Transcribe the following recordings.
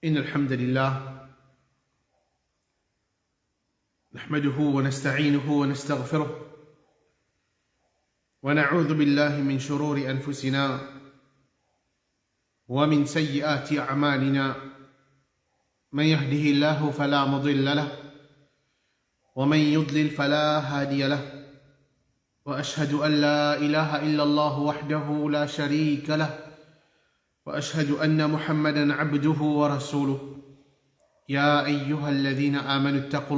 إن الحمد لله نحمده ونستعينه ونستغفره ونعوذ بالله من شرور أنفسنا ومن سيئات أعمالنا من يهده الله فلا مضل له ومن يضلل فلا هادي له وأشهد أن لا إله إلا الله وحده لا شريك له وأشهد أن محمدًا عبده ورسوله يا أيها الذين آمنوا اتقوا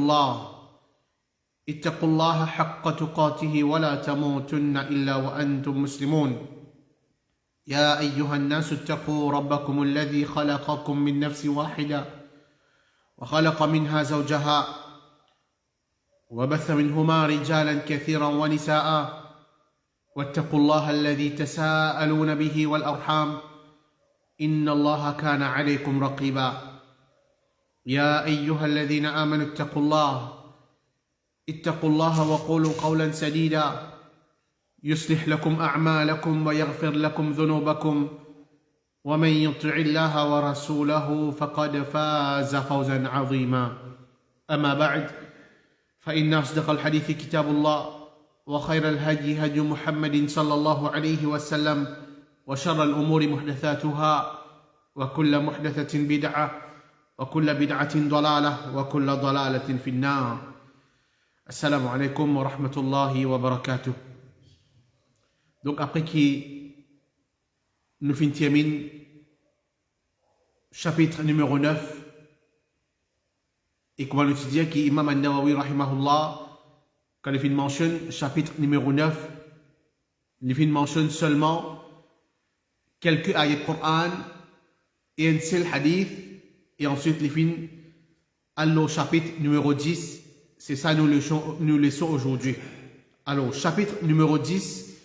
الله حق تقاته ولا تموتن إلا وأنتم مسلمون يا أيها الناس اتقوا ربكم الذي خلقكم من نفس واحدة وخلق منها زوجها وبث منهما رجالا كثيرا ونساء واتقوا الله الذي تساءلون به والأرحام إن الله كان عليكم رقيبا يا أيها الذين آمنوا اتقوا الله وقولوا قولا سديدا يصلح لكم أعمالكم ويغفر لكم ذنوبكم ومن يطع الله ورسوله فقد فاز فوزا عظيما أما بعد فإن أصدق الحديث كتاب الله وخير الهدي هدي محمد صلى الله عليه وسلم وشر الأمور محدثاتها وكل محدثة بدعة وكل بدعة ضلالة وكل ضلالة في النار. Assalamu alaikum wa rahmatullahi wa barakatuh. Donc après nous finissons chapitre numéro 9 et comment l'étudier qui Imam An-Nawawi rahimahullah quand il mentionne chapitre numéro 9 il mentionne seulement quelques ayats de Coran et un seul hadith et ensuite il finit au chapitre numéro 10. C'est ça nous laissons aujourd'hui. Alors, chapitre numéro 10,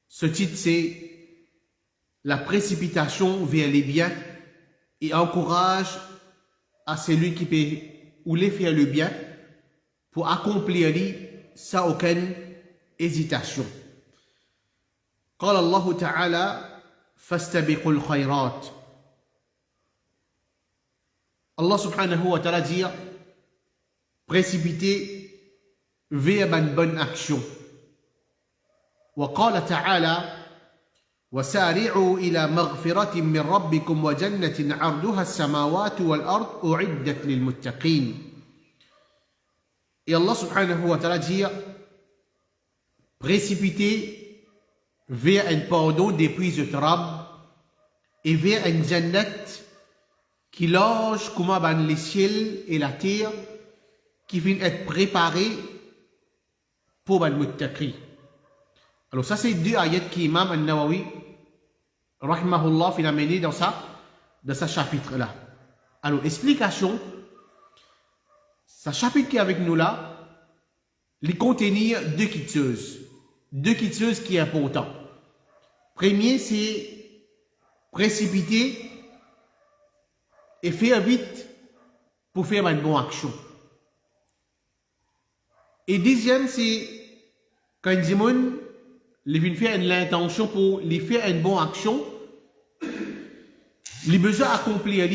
ce titre c'est la précipitation vers les biens et encourage à celui qui peut ou les faire le bien pour accomplir sans aucune hésitation. قال الله تعالى فاستبقوا الخيرات. Allah subhanahu wa ta'ala dit précipiter vers une bonne action. وقال تعالى وسارعوا إلى مغفرة من ربكم وجنة عرضها السماوات والأرض أعدت للمتقين. Et Allah subhanahu wa ta'ala dit précipiter vers un pardon des prises de Rab et vers un jannat qui loge comme dans les ciels et la terre qui vient être préparé pour le muttaqi. Alors ça c'est deux ayats qu'Imam An-Nawawi rahimahullah vient amener dans ça chapitre là. Alors explication, ce chapitre qui est avec nous là, il contient deux choses qui est important. Premier c'est précipiter et faire vite pour faire une bonne action. Et deuxième, c'est quand les gens viennent faire l'intention pour les faire une bonne action, les besoins accomplir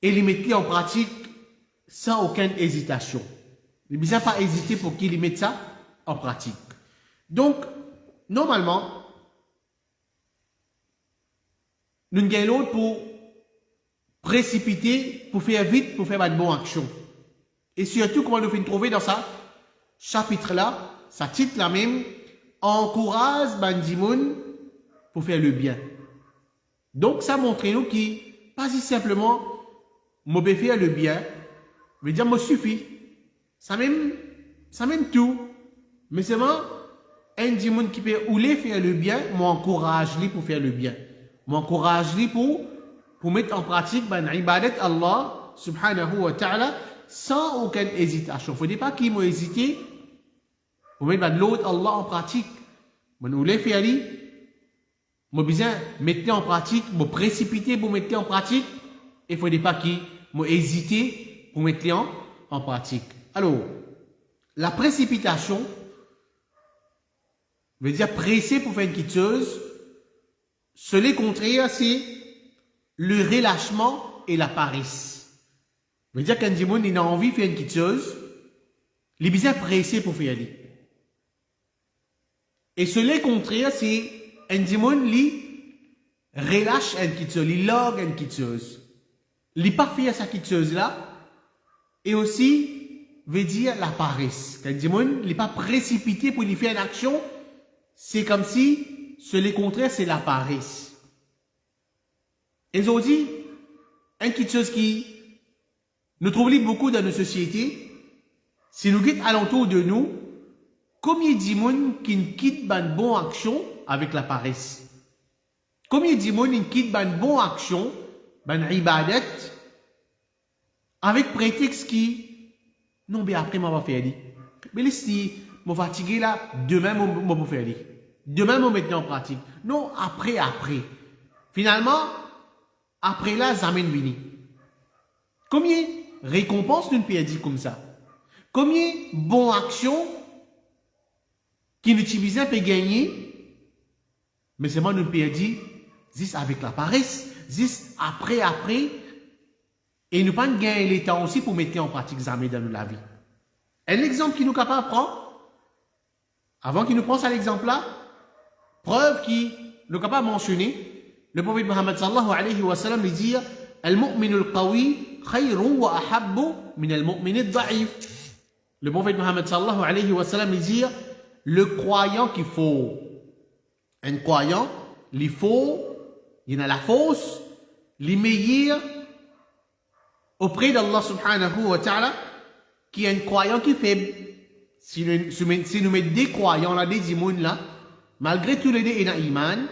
et les mettre en pratique sans aucune hésitation. Les besoins pas hésiter pour qu'ils mettent ça en pratique. Donc, normalement, nous gagnons pour précipiter, pour faire vite, pour faire une bonne action. Et surtout, comment nous finissons trouver dans ça chapitre là, ça titre là même, encourage Bandimoun pour faire le bien. Donc, ça montre nous qui, pas si simplement, moi faire le bien, veut dire, moi suffit. Ça même tout. Mais c'est moi, un dimoun qui peut ou faire le bien, moi encourage lui pour faire le bien. Moi encourage lui pour mettre en pratique ben ibadat Allah subhanahu wa ta'ala sans aucune hésitation. Il ne faut pas qu'il m'a hésité pour mettre ben l'autre Allah en pratique. Moi nous les faire lui, moi besoin mettre en pratique, moi précipiter pour mettre en pratique et il ne faut pas qu'il m'a hésité pour mettre en pratique. Alors, la précipitation veut dire presser pour faire une petite chose. Ce qui est contraire, c'est le relâchement et la paresse. Ça veut dire qu'un dimon, il a envie de faire une petite chose, il est bien pressé pour faire aller. Et ce contraire, c'est un dimon, il relâche une petite chose, il log une petite chose. Il n'est pas fait sa petite chose-là, et aussi, veut dire la paresse. Un dimon, il n'est pas précipité pour lui faire une action, c'est comme si, ce contraire, c'est la paresse. Et aujourd'hui, une petite chose qui nous trouve beaucoup dans nos sociétés, si nous quittons alentour de nous, combien de gens qui quittent une bonne action avec la paresse? Combien de gens qui quittent une bonne action, une ibadat, avec prétexte qui, non, mais après, je vais faire. Mais si je suis fatigué là, demain, je vais faire. Demain, je vais mettre en pratique. Non, après. Finalement, après là, ça m'est venu. Combien de récompenses nous perdons comme ça? Combien de bonnes actions qui nous utilisent peut gagner? Mais c'est moi nous perdons juste avec la paresse, juste après. Et nous pas gagner le temps aussi pour mettre en pratique ça dans la vie. Un exemple qui nous capable de prendre, avant qu'il nous prenne ça l'exemple là, preuve qui nous capable de mentionner, le prophète Mohammed sallallahu alayhi wa sallam dit Al-mu'min al-qawi khayrun wa ahabbu min al-mu'min al-da'if. Le prophète Mohammed sallallahu alayhi wa sallam dit le croyant qu'il faut. Un croyant, il faut, il y a la fausse, les meilleurs auprès d'Allah subhanahu wa ta'ala, qui est un croyant qui est faible. Si nous mettons des croyants là, des imouns là, malgré tout les deux, il y a iman,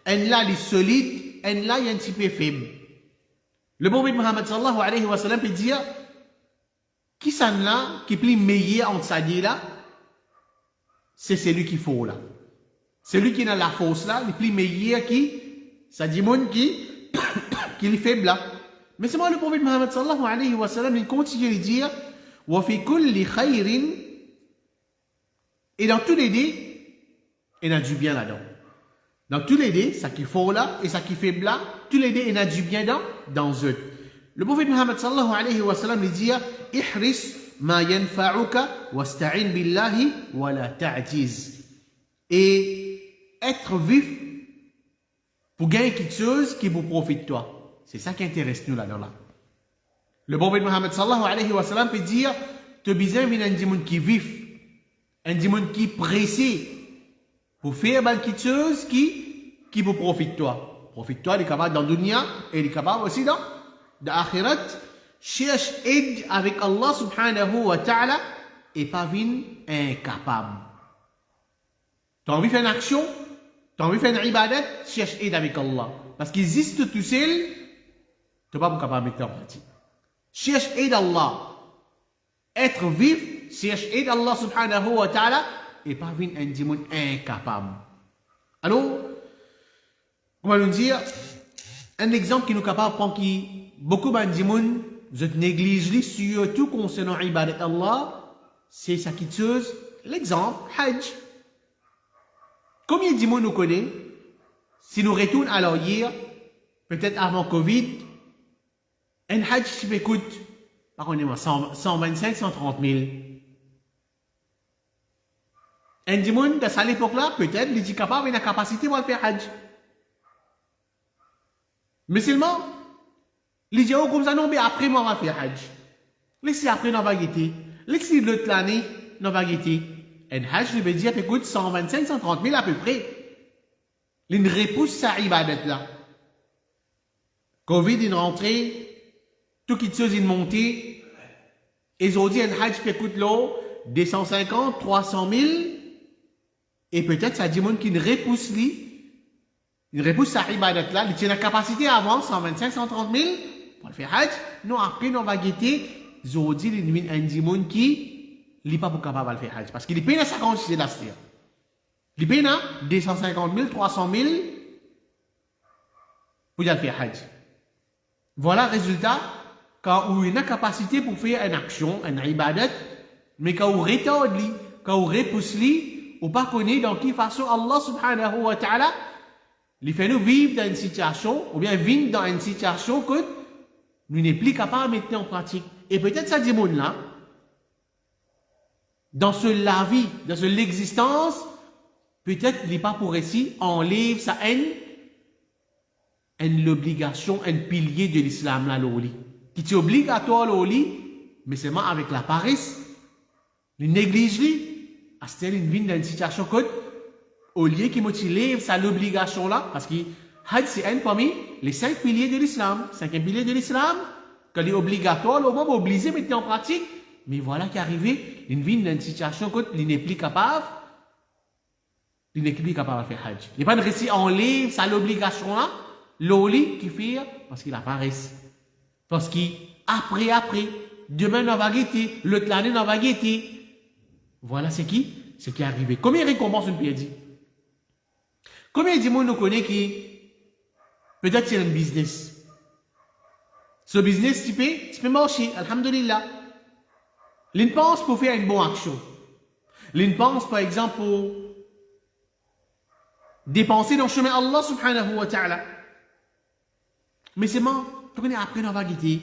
un là, il est solide, un là, il est un petit peu faible. Le prophète Mohammed sallallahu alayhi wa sallam peut dire, qui s'en là, qui est plus meilleur entre ça dit là, c'est celui qui faut là. Celui qui est dans la fausse là, le plus meilleur qui, ça dit mon qui est faible là. Mais c'est moi le prophète Mohammed sallallahu alayhi wa sallam, il continue de dire, wa fi kulli khayrin, et dans tous les deux, il y a du bien là-dedans. Dans tous les deux, ça qui faut là et ça qui faible là, tous les deux, il y a du bien dans eux. Le prophète Mohammed sallallahu alayhi wa sallam, il dit, ihris ma yanfa'uka wasta'in billahi wa la ta'jiz. Et être vif pour gagner quelque chose qui vous profite de toi. C'est ça qui intéresse nous là-dedans. Le prophète Mohammed sallallahu alayhi wa sallam peut dire, tu as besoin d'un dimon qui est vif, un dimon qui est pressé pour faire quelque chose qui vous profite de toi. Profite de toi, il est capable dans le dunya et il est capable aussi dans l'akhirat. Cherche aide avec Allah subhanahu wa ta'ala et pas vine incapable. Tu as envie de faire une action, tu as envie de faire une ibadat, cherche aide avec Allah. Parce qu'il existe tout seul, tu n'es pas capable de mettre en pratique. Cherche aide Allah. Être vif, cherche aide Allah subhanahu wa ta'ala et pas vine un dimon incapable. Alors, comment nous dire, un exemple qui nous est capable de prendre qui beaucoup de dimon, je néglige surtout concernant ibadat Allah, c'est sa chose. L'exemple, Hajj. Combien de dimon nous connaît? Si nous retournons à hier, peut-être avant Covid, un Hajj qui coûte, pardonnez-moi, 125, 130 000. Un dimon, à cette époque-là, peut-être, il est capable, il a la capacité de faire Hajj. Mais seulement, il dit, oh, comme ça, non, mais après, moi, on va faire Hajj. Laissez après, on va guetter. Laissez l'autre l'année, on va guetter. Un Hajj, je veux dire, écoute, 125, 130 000 à peu près. Il repousse sa ibadat là. Covid, il est rentré, tout qui chose, il est monté. Et aujourd'hui, un Hajj peut coûter l'eau, 250, 300 000. Et peut-être, ça dit, monde qui repousse lui. Il repousse sa ibadat là. Il tient la capacité avant, 125, 130 000. Pour le faire Hajj. Non, après, on va guetter. Aujourd'hui, il y a un dimon qui n'est pas capable de faire Hajj. Parce qu'il est payé à 50 000 là, c'est-à-dire. Il est payé à 250 000, 300 000 pour faire Hajj. Voilà le résultat. Quand on a une capacité pour faire une action, une ibadat, mais quand on retarde, quand on repousse, on ne pas connaître dans quelle façon Allah subhanahu wa ta'ala Il fait nous vivre dans une situation, ou bien vivre dans une situation que nous n'est plus capable de mettre en pratique. Et peut-être ça dit là, dans la vie, dans l'existence, peut-être il n'est pas pour ici, enlève sa haine, l'obligation, un pilier de l'islam là, l'oli. Qui est obligatoire, l'oli, mais seulement avec la paresse, le néglige, à ce une vie dans une situation que, au lieu qu'il motive ça l'obligation là, parce que Hajj c'est un parmi les 5 piliers de l'islam. 5 piliers de l'islam, quand il est obligatoire, le moment obligé de mettre en pratique, mais voilà qui est arrivé, une vie dans une situation que il n'est plus capable, de faire Hajj. Il n'est pas de récit en livre, ça l'obligation là, l'oli qui fait, parce qu'il a paresse. Parce qu'après, demain on va guetter, l'autre l'année on va guetter. Voilà ce qui est arrivé. Combien de récompenses une dit? Combien de gens nous connaissent qui peut-être c'est un business? Ce business, tu peux marcher, alhamdulillah. L'une pense pour faire une bonne action. L'une pense, par exemple, pour dépenser dans le chemin Allah subhanahu wa ta'ala. Mais c'est moi, tu connais après, on va guetter.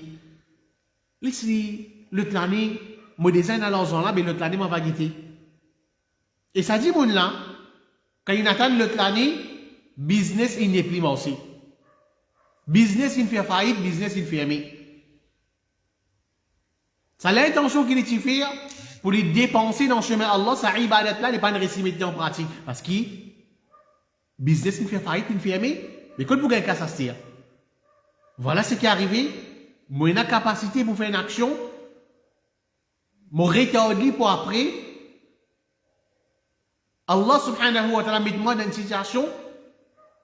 Laissez l'autre l'année, mon design à l'argent là, mais l'autre l'année, on va guetter. Et ça dit, mon là, quand il attend l'autre l'année, business, il n'est plus marché. Business, il fait faillite, business, il fermé. Ça l'intention qu'il est fait pour les dépenser dans le chemin Allah, ça ibadat là, il n'est pas une récimité en pratique. Parce que business, il fait faillite, il fermé, mais quand vous avez qu'à s'astir. Voilà ce qui est arrivé. Moi, j'ai la capacité pour faire une action. Mon retardé pour après. Allah subhanahu wa ta'ala met moi dans une situation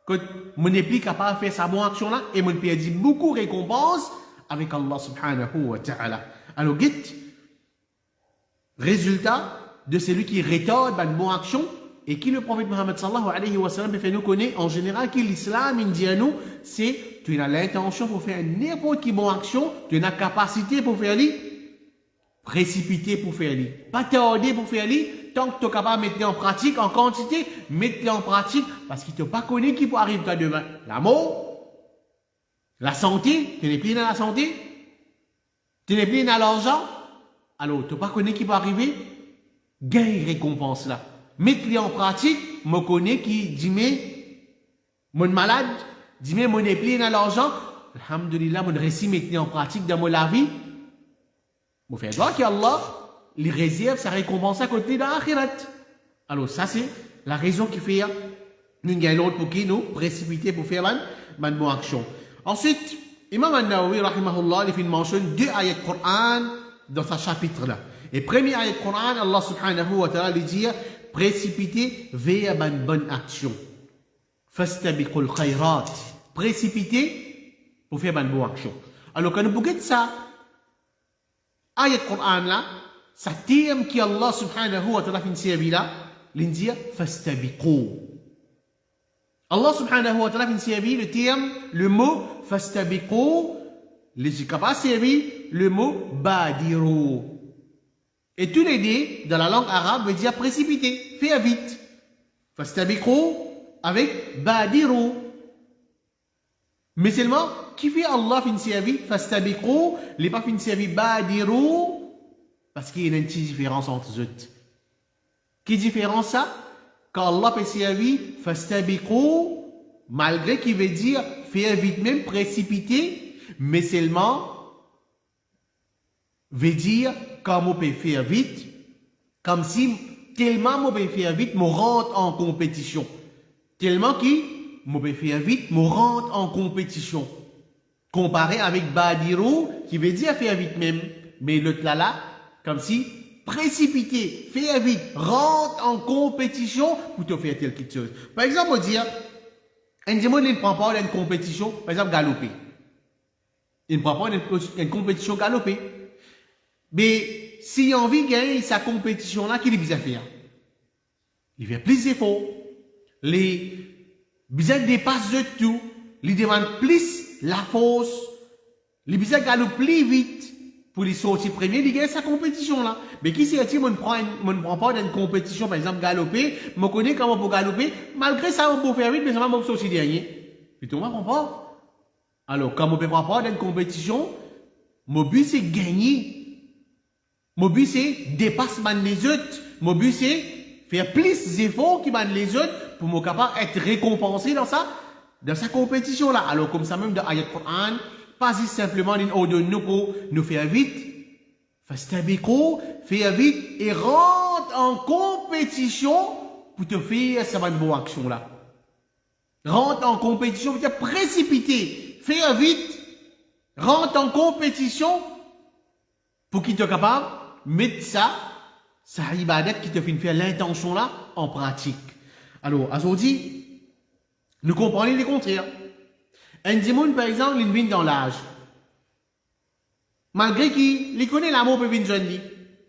que je n'ai plus capable de faire sa bonne action là et je perds beaucoup de récompenses avec Allah subhanahu wa ta'ala. Alors, résultat de celui qui retarde une bonne action et qui le prophète Muhammad sallallahu alayhi wa sallam fait nous connaître en général que l'islam indien nous c'est tu as l'intention pour faire n'importe quelle bonne action, tu as la capacité pour faire lui, précipiter pour faire lui, pas tarder pour faire lui. Tant que tu es capable de mettre en pratique en quantité, mettre en pratique parce qu'il ne t'a pas connu qui peut arriver toi demain. La mort, la santé, tu n'es plus dans la santé, tu n'es plus dans l'argent, alors tu n'as pas connu qui peut arriver, gagne récompense là. Mettre en pratique, me connais qui dit mais mon malade, dit mais mon n'est plus dans l'argent, alhamdulillah, mon récit mettre en pratique dans mon la vie, mon fait droit qu'Allah les réserves, ça récompense à côté de l'akhirat. Alors ça c'est la raison qui fait nous gagnons l'autre pour qui nous précipiter pour faire une bonne action. Ensuite, Imam An-Nawawi rahimahullah il fait une mention 2 ayats de Coran dans ce chapitre là. Et premier ayat de Coran, Allah subhanahu wa ta'ala lui dit précipiter vers une bonne action. Fastabiqul khayrat. Précipiter pour faire une bonne action. Alors quand nous regardons ça ayat de Coran là, ça terme qui Allah subhanahu wa ta'ala fait une série là, l'india fastabiqu. Allah subhanahu wa ta'ala fait une série le terme, le mot fastabiqu, les capables série, le mot badiru. Et tous les deux, dans la langue arabe, veut dire précipiter, faire vite. Fastabiqu avec badiru. Mais seulement, qui fait Allah fait une série, fastabiqu, les pas fait une série badiru, parce qu'il y a une petite différence entre eux. Quelle différence ça? Quand Allah fait servir, fastabiqu, malgré qu'il veut dire faire vite même, précipiter, mais seulement veut dire quand on peut faire vite, comme si tellement on peut faire vite, on rentre en compétition. Tellement qu'on peut faire vite, on rentre en compétition. Comparé avec badiru, qui veut dire faire vite même, mais l'autre là, comme si précipiter, faire vite, rentre en compétition pour te faire quelque chose. Par exemple, on dit, un démon ne prend pas une compétition, par exemple, galoper. Il ne prend pas une compétition galoper. Mais s'il a envie de gagner sa compétition là, qu'il est besoin de faire? Il fait plus d'efforts. Les besoin dépasse de tout. Il demande plus la force. Les besoin galoper plus vite. pour les sortir premier, il gagne sa compétition là. Mais qui c'est qui ne prend pas dans une compétition, par exemple, galoper, je connais comment pour galoper, malgré ça, on peut faire vite, mais ça va me sortir dernier. Puis tout le monde comprend pas. Alors, quand on ne peut pas dans une compétition, mon but c'est gagner. Mon but c'est dépasser les autres. Mon but c'est faire plus d'efforts que les autres pour me capable d'être récompensé dans sa compétition là. Alors, comme ça même dans l'ayat Coran, pas simplement une ordre de nous pour nous faire vite. Fastabiqou, faire vite et rentre en compétition pour te faire cette bonne action là. Rentre en compétition pour te précipiter, faire vite, rentre en compétition pour qu'il te capable de mettre ça ibadat qui te fait faire l'intention là en pratique. Alors, aujourd'hui, nous comprenons les contraires. Un démon, par exemple, il vient dans l'âge. Malgré qu'il connaît l'amour pour une jeune fille,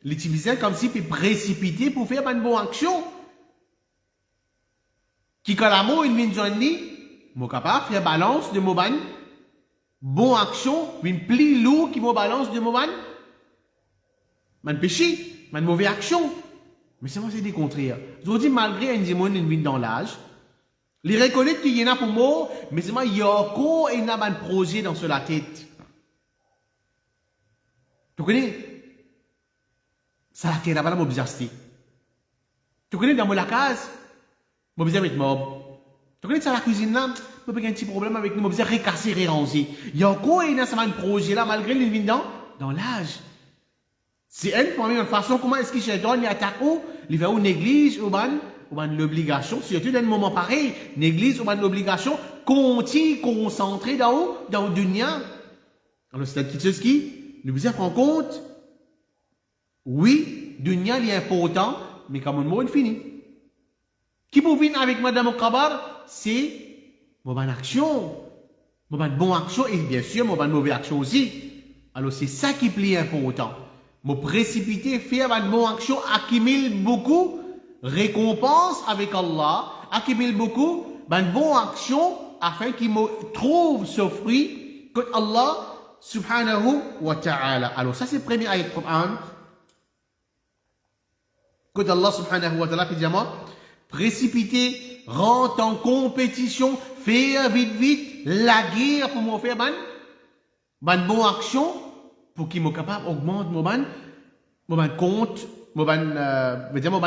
il utilise comme si il précipité pour faire une bonne action. Qui quand l'amour il vient de jeune fille, il est capable de faire balance de mon bonne action, une pli lourd qui me balance de mon péché, une mauvaise action. Mais c'est des contraires. Aujourd'hui, malgré un démon il vient dans l'âge, les reconnaît qu'il y en a pour moi, mais c'est moi, il y a encore un projet dans la tête. Tu connais? Ça qui est là-bas, mon bizarreté. Tu connais dans la case? Mon bizarre avec mob. Tu connais ça la cuisine là? Je peux un petit problème avec nous, mon bizarre recasser, réranger. Il y a encore un projet là, malgré les vins dans l'âge. C'est elle, pour une façon, comment est-ce qu'il il attaque où? Il va où néglige, ou l'obligation, surtout dans un moment pareil, néglige ou l'obligation, continue, concentré dans le dunya. Alors, c'est quelque chose qui nous vous prend compte. Oui, dunya, il est important, mais comme un mot, il finit. Qui peut venir avec Madame Okabar, c'est mon bonne action, mon bonne action, et bien sûr, mon bonne mauvaise action aussi. Alors, c'est ça qui est plus important. Me précipiter, faire une bonne action, accumuler beaucoup, récompense avec Allah, accumule beaucoup, une bonne action, afin qu'il me trouve ce fruit que Allah subhanahu wa ta'ala. Alors ça c'est le premier ayat du Coran. Que Allah subhanahu wa ta'ala dit précipiter, rentre en compétition, faire vite, la guerre pour me faire une bonne action, pour qu'il me capable d'augmenter mon compte, mon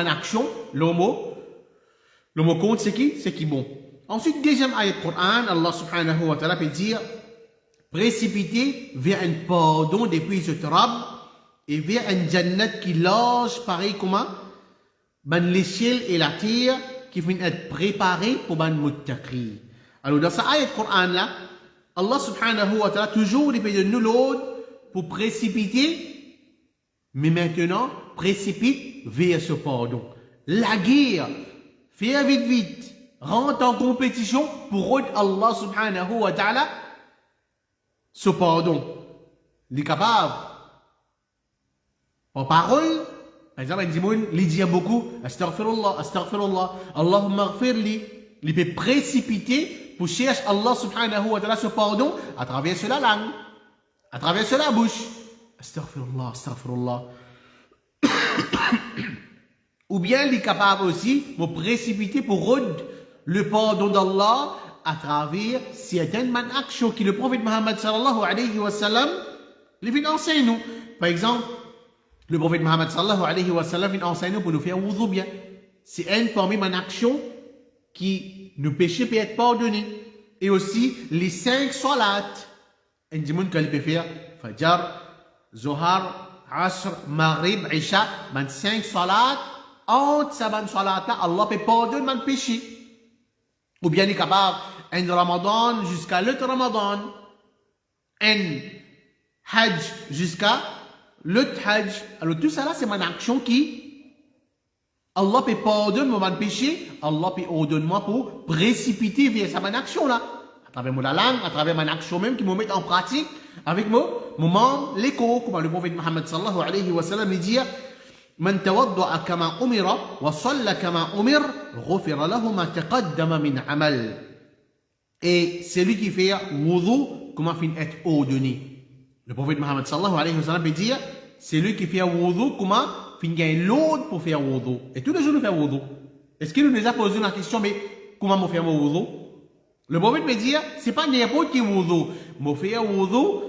action, le mot compte c'est qui? C'est qui bon. Ensuite, deuxième ayat du Coran, Allah subhanahu wa ta'ala peut dire précipiter vers un pardon depuis ce trab et vers un jannat qui large pareil comment les ciels et la terre qui vont être préparés pour ban muttaqi. Alors dans cette ayat du Coran là, Allah subhanahu wa ta'ala toujours répète de nous l'autre pour précipiter, mais maintenant précipite vers ce pardon. La guerre, faire vite, rentre en compétition pour rendre Allah subhanahu wa ta'ala ce pardon. Il est capable, en parole, par exemple, il dit beaucoup, astaghfirullah, astaghfirullah, Allahumma ghfirli, il peut précipiter pour chercher Allah subhanahu wa ta'ala ce pardon à travers la langue, à travers la bouche. Astaghfirullah, astaghfirullah. Ou bien il est capable aussi de précipiter pour rendre le pardon d'Allah à travers certaines actions que le prophète Muhammad sallallahu alayhi wa sallam lui enseigne nous. Par exemple, le prophète Muhammad sallallahu alayhi wa sallam enseigne nous pour nous faire wudu bien. C'est une parmi mes actions qui nous péchés peut être pardonnés. Et aussi les 5 salats. Un dimanche qu'il peut faire Fajr, Zohar, Asr, Maghrib, Isha, 5 salats. Entre ces salats là, Allah peut pardonner mes péchés. Ou bien il est capable, un Ramadan jusqu'à l'autre Ramadan, un Hajj jusqu'à l'autre Hajj. Alors tout ça là, c'est mon action qui, Allah peut pardonner mon péché, Allah peut ordonner moi pour précipiter vers sa bonne action là. À travers mon langue, à travers mon action même qui me met en pratique avec mon membre, l'écho, comme le prophète Muhammad sallallahu alayhi wa sallam dit, من توضأ كما أمر وصلى كما أمر غفر له ما تقدم من عمل. Et celui qui fait wudu, comment fin être ordonné. Le prophète Mohammed sallallahu alayhi wa sallam dit, c'est lui qui fait un wudu, comment il gagne l'autre pour faire wudu. Et tous les jours, nous faisons wudu. Est-ce qu'il nous a posé la question, mais comment me faire mon wudu? Le prophète me dit, c'est pas n'importe qui wudu. Me faire wudu,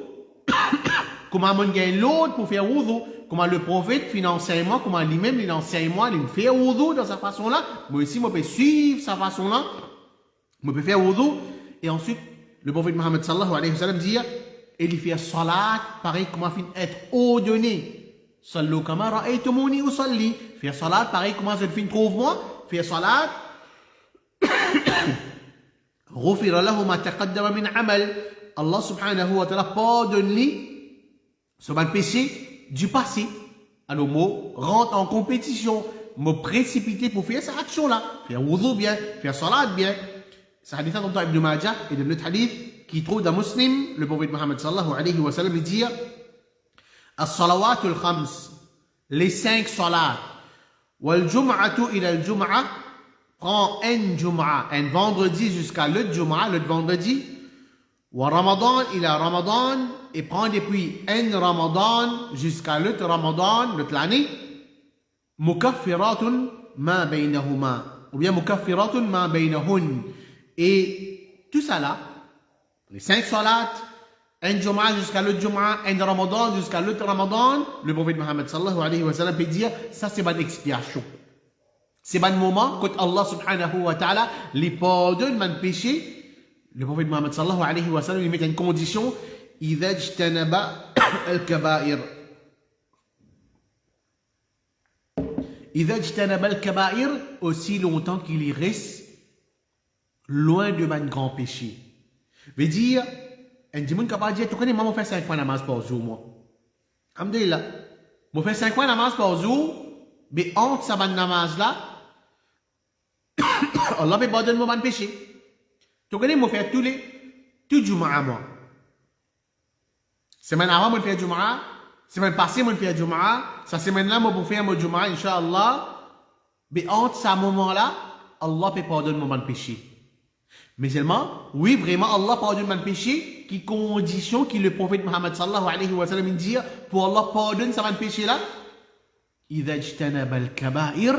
comment on gagne l'autre pour faire wudu. Comment le prophète fait l'enseignement, comment lui-même il enseigne moi, il me fait wudu dans sa façon-là. Moi aussi, je peux suivre sa façon-là. Je peux faire wudu. Et ensuite, le prophète Mohammed sallallahu alayhi wa sallam dit, et il fait salat, pareil comment il être ordonné. Sallu kama ra'aytumuni usalli. Faire salat, pareil comment je le trouve moi. Faire salat. غفر له ما تقدم من عمل. Allah subhanahu wa ta'ala pardonne-lui sur le péché du passé. Alors, moi, rentre en compétition, me précipiter pour faire cette action-là. Faire wudu bien, faire salat bien. C'est un hadith dans Ibn Majah et de notre hadith qui trouve dans Muslim, le prophète Mohammed sallallahu alayhi wa sallam dit As-salawatul khams, les 5 salats, wal jum'atu ila al-jum'a, prend un jum'a, un vendredi jusqu'à le jum'a, le vendredi, wa ramadan ila ramadan, et prend depuis un ramadan jusqu'à le ramadan, l'année, mukaffiratun ma baynahuma, ou bien mukaffiratun ma baynahun. Et tout ça là, les 5 salats, un Jum'a jusqu'à l'autre Jum'a, un Ramadan jusqu'à l'autre Ramadan, le prophète Mohammed sallallahu alayhi wa sallam peut dire, ça c'est une expiation. C'est un moment quand Allah subhanahu wa ta'ala les pardonne mon péché. Le prophète Mohammed sallallahu alayhi wa sallam il met une condition, إذا اجتنب الكبائر. إذا اجتنب الكبائر, aussi longtemps qu'il y reste loin de mon grand péché. Veut dire, un dimanche capable de dire, tu connais, moi, je fais 5 fois namaz par jour, moi. Alhamdulillah. Je fais 5 fois namaz par jour, mais entre ce namaz là, Allah me pardonne mon péché. Tu connais, je fais tout Jumu'ah, moi. Semaine avant, je fais Jumu'ah. Semaine passée, je fais Jumu'ah. Cette semaine-là, je fais mon Jumu'ah, Inch'Allah. Mais entre ce moment-là, Allah peut pardonner mon péché. Mais seulement, oui, vraiment, Allah pardonne mon péché, qui condition que le prophète Mohammed sallallahu alayhi wa sallam dit, pour Allah pardonne ça mon péché là, إذا اجتنب الكبائر,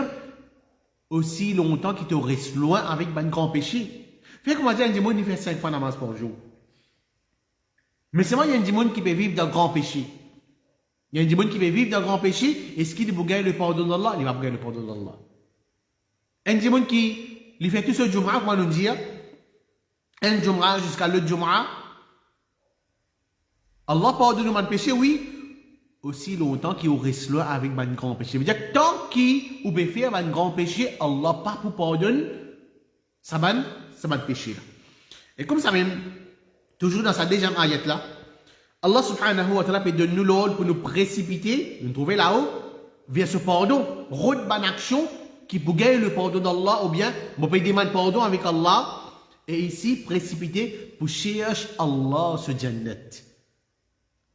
aussi longtemps qu'il te reste loin avec mon grand péché. Fait comment dire, un démon, il fait 5 fois namaz par jour. Mais seulement, il y a un démon qui peut vivre dans le grand péché. Il y a un démon qui peut vivre dans le grand péché, est-ce qu'il va gagner le pardon d'Allah? Il va gagner le pardon d'Allah. Un démon qui lui fait tout ce Jumu'ah, comment nous dire, un Jumu'ah jusqu'à l'autre Jumu'ah, Allah pardonne mon péché, oui, aussi longtemps qu'il reste là avec mon grand péché. C'est-à-dire que tant qu'il peut faire un grand péché, Allah pas pour pardonner ça mon péché là. Et comme ça même, toujours dans sa deuxième ayat là, Allah subhanahu wa ta'ala peut donner nous l'ordre pour nous précipiter, nous trouver là-haut, vers ce pardon, route bonne action qui peut gagner le pardon d'Allah, ou bien, on peut demander pardon avec Allah. Et ici, précipiter pour chercher Allah ce Jannat.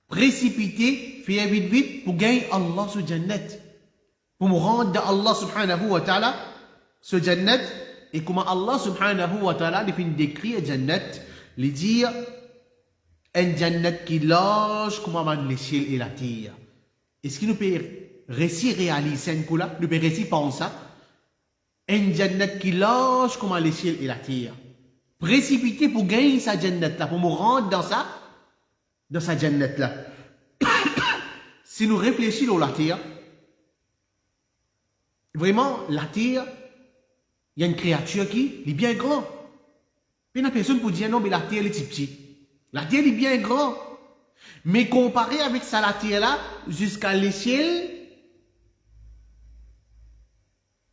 Précipiter, faire vite pour gagner Allah ce Jannat. Pour me rendre à Allah subhanahu wa ta'ala ce Jannat. Et comment Allah subhanahu wa ta'ala décrit Jannat, lui dire un Jannat qui loge comment les ciels et la terre. Est-ce qu'il nous peut réaliser un coup là? Nous peut penser ça? Un Jannat qui loge comment les ciels et la terre. Précipiter pour gagner sa Jannat là, pour me rendre dans sa Jannat là. Si nous réfléchissons à la terre, vraiment, la terre, il y a une créature qui est bien grande. Puis il y a personne pour dire non, mais la terre est petite. La terre est bien grande. Mais comparé avec ça, la terre là, jusqu'à l'échelle,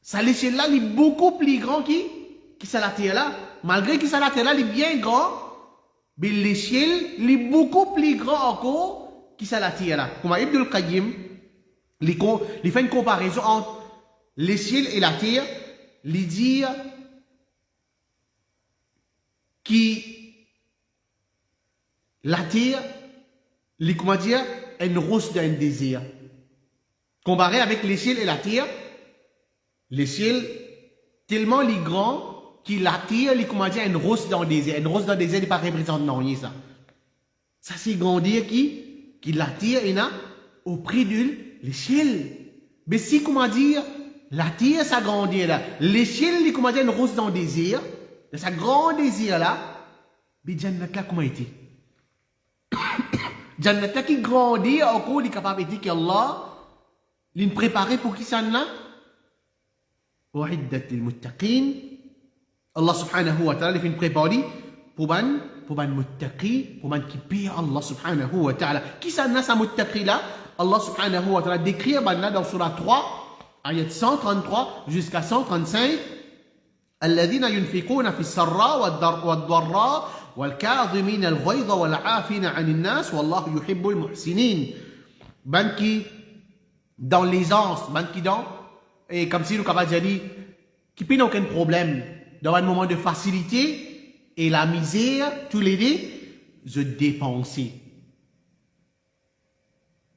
ça l'échelle là, est beaucoup plus grand qui ça la terre là. Malgré que ça la terre là, est bien grand, mais l'échelle est beaucoup plus grand encore que ça la terre là. Comme Ibn al-Qayyim, il fait une comparaison entre l'échelle et la terre, il dit que la terre, comment dire, est une rose dans un désert. Comparé avec l'échelle et la terre, l'échelle tellement grand qu'il attire, comment dire, une rose dans le désert. Une rose dans le désert n'est pas représentante, non, ça. Ça, c'est grandir qui qui l'attire auprès de l'échelle. Mais si, comment dire, l'attire, ça grandit là. L'échelle, comment dire, une rose dans le désir, de sa grand désir là, mais Jannat là, comment était? Jannat là qui grandit, au cours des capacités qu'Allah l'a préparé pour qui ça là? وعدت للمتقين. Allah subhanahu wa ta'ala fait une préparation pour ban muttaqi, pour ban qui pire Allah subhanahu wa ta'ala. Qui ça n'a sa muttaqi là? Allah subhanahu wa ta'ala décrit là dans surah 3, ayat 133 jusqu'à 135. الذين ينفقون في السراء والضراء والكاظمين الغيظ والعافين عن الناس والله يحب المحسنين. Ban qui dans l'aisance, ban qui dans et comme si nous avons dit qui n'a aucun problème dans un moment de facilité et la misère, tous les deux, je dépenser.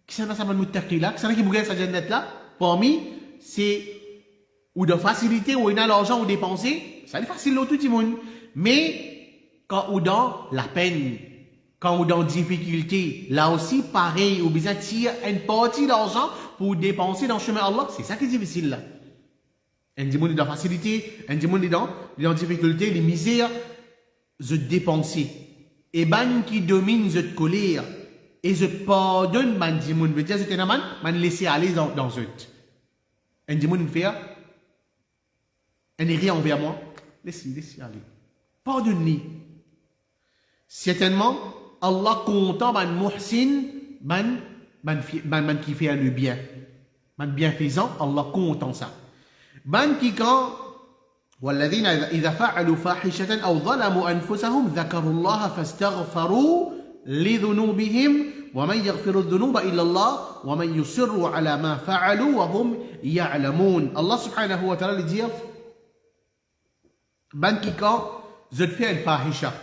Qui s'en a ça muttaqi là, qui s'en a qui bouge sa jannat là, parmi c'est ou de facilité ou il a l'argent ou dépenser, ça est facile là tout le monde. Mais quand ou dans la peine, quand ou dans difficulté, là aussi pareil, ou besoin tirer une partie d'argent pour dépenser dans le chemin Allah, c'est ça qui est difficile là. Un démon dans la facilité, un démon dans la difficulté, les misères, je dépenser. Et ban qui domine, je colère. Et je pardonne ban démon. Je veux dire, je t'ai man laisser aller dans eux. Un démon fait, un rien envers moi, laissez aller. Pardonne-lui. Certainement, Allah content ban muhsin, ban qui fait le bien. Man bienfaisant, Allah content ça. Ban qui quand والذين إذا فعلوا فاحشة أو ظلموا أنفسهم ذكروا الله فاستغفروا لذنوبهم ومن يغفر الذنوب إلا الله ومن يصر على ما فعلوا وهم يعلمون. Allah subhanahu wa ta'ala dit ban qui quand je fais une fahisha,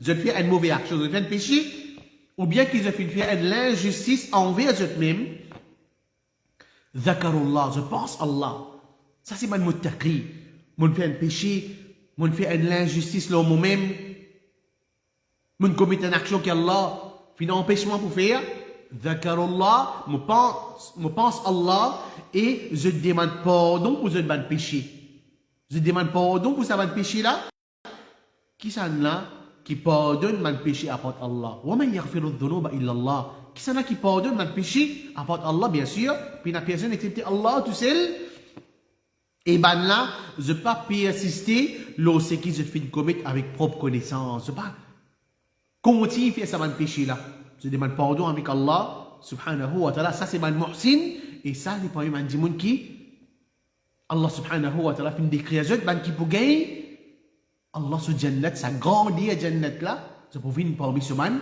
je fais une mauvaise action, je fais un péché, ou bien qu'ils ont fait l'injustice envers eux-mêmes, Zakarullah, je pense Allah. Ça c'est mon muttaqi. Mon fait un péché, mon fait une injustice là moi-même, mon commet une action qu'Allah fait un empêchement pour faire. Zakarullah, je pense Allah et je demande pardon pour ce péché. Je demande pardon pour ce péché là. Qui ça là qui pardonne mon péché apporte Allah. Wa man yaghfiru dhunuba illa Allah. Qui ça là qui pardonne mon péché apporte Allah bien sûr. Puis la personne excepté Allah tout seul. Et ben là, je ne peux pas persister lorsque je fais une commettre avec propre connaissance. Je ne peux pas continuer à faire ça mon péché là. Je demande pardon avec Allah subhanahu wa ta'ala. Ça c'est mon muhsin. Et ça c'est pas un dimoun qui Allah subhanahu wa ta'ala fait décrire à eux qui pour gagner Allah sur Jannat, ça grandit à Jannat là, ça peut venir parmi ce man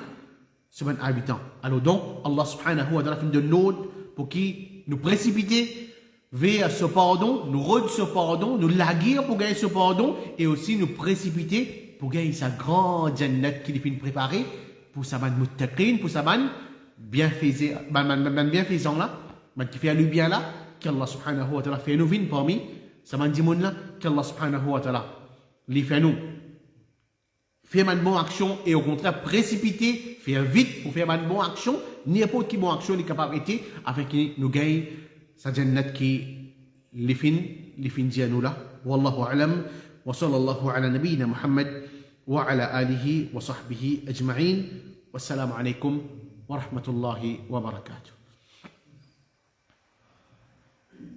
habitant. Alors donc, Allah subhanahu wa ta'ala fait de l'autre pour qui nous précipiter vers ce pardon, nous rendre ce pardon, nous laguer pour gagner ce pardon et aussi nous précipiter pour gagner sa grande Jannat qu'il est préparé pour sa man muttaqin, pour sa man bienfaisant là, man qui fait le bien là, qu'Allah subhanahu wa ta'ala fait nous venir parmi sa man dimoun là, qu'Allah subhanahu wa ta'ala les fait nous faire une bonne action et au contraire précipiter, faire vite pour faire une bonne action, n'importe quelle bonne action est capable d'être afin que nous gagnons sa jannat qui les fins dianou là. Wallahu a'lam wa sallallahu ala nabiyyina Muhammad wa ala alihi wa sahbihi ajma'in. Wassalamu alaykum wa rahmatullahi wa barakatuh.